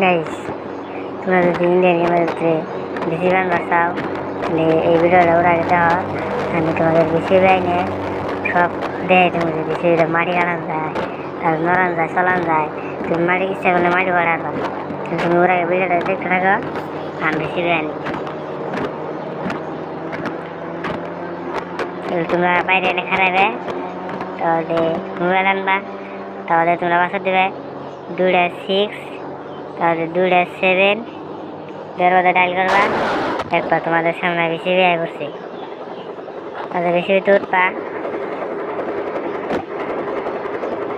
Guys, তোমরা যদি Indian গেমের ভিতরে বেশি রান বাঁচাও তাহলে এই ভিডিওটা ওরা আগে দেখো। আমি তোমাদের বেশি লাইনে সব দেয়, তুমি যদি বেশি মাটি কাটান যায়, তারপর নরান যায়, চলান যায়, তুমি মাটি ইচ্ছা করলে মাটি কাটাবা। কিন্তু তুমি ওরা ভিডিওটা দেখতে থাকো, আমি বেশি লাইন। তোমরা বাইরে এনে খারাবে, তাহলে মোবাইল আনবা, তাহলে তোমরা বাসা দেবে 2-6, তাহলে 2-7 বেরোতে ডাইল করবা। একবার তোমাদের সামনে বেশি ব্যয় করছি, তাহলে বেশি উঠবা।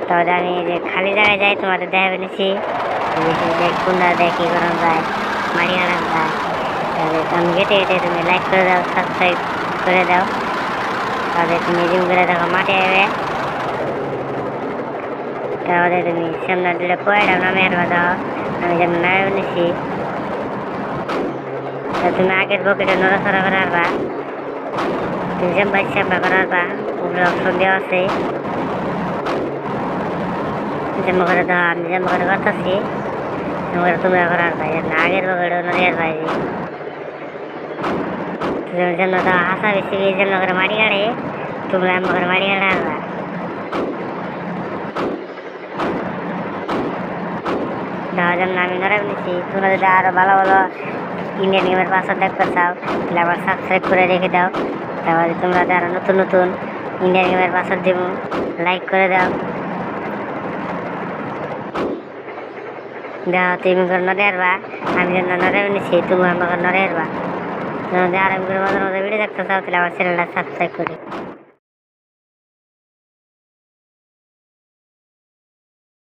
তাহলে আমি যে খালি জায়গায় যাই তোমাদের দেখা নিচ্ছি বেশি কোনটা দেয় কী করানো যায়, মারি আনানো যায়। তাহলে আমি গেটে গেটে তুমি লাইক করে দাও, সাবস্ক্রাইব করে দাও। তাহলে তুমি জিম করে দেখো মাঠে যাবে, তাহলে তুমি সামনে দিলে পয়টা নামে আসবা। দাও আমি যেন নামে নিচ্ছি, তুমি আগের বকেটে নড়াচড়া করে আসবা, তুমি জাম্পা চাম্পা করে আসবা। উপরে অপশন দেওয়া আছে, জাম্পা করে দাও। আমি জাম্পা করে করতেছি, তুমি করে আসবা, আগের বকেটে নড়ে আসবা। যেন দাও হাসা বেশি যেন করে মাটি কাটে, তোমরা আম্মা করে মাটি কাটে আসবা। দেওয়া যেন আমি নড়াই নিচ্ছি। তোমরা যদি আরো ভালো ভালো ইন্ডিয়ান গেমের পাসওয়ার্ড দেখতে চাও তাহলে আবার সাবস্ক্রাইব করে রেখে দাও। তাহলে তোমরা যারা নতুন নতুন ইন্ডিয়ান গেমের পাসওয়ার্ড দেবো, লাইক করে দাও। দেওয়া তুমি করে নড়ে আসবা, আমি যেন নড়াই নিচ্ছি, তুমি আমাকে নড়ে আসবা। আর আমি করে মজার মজার ভিডিও দেখতে চাও তাহলে আমার চ্যানেলটা সাবস্ক্রাইব করি।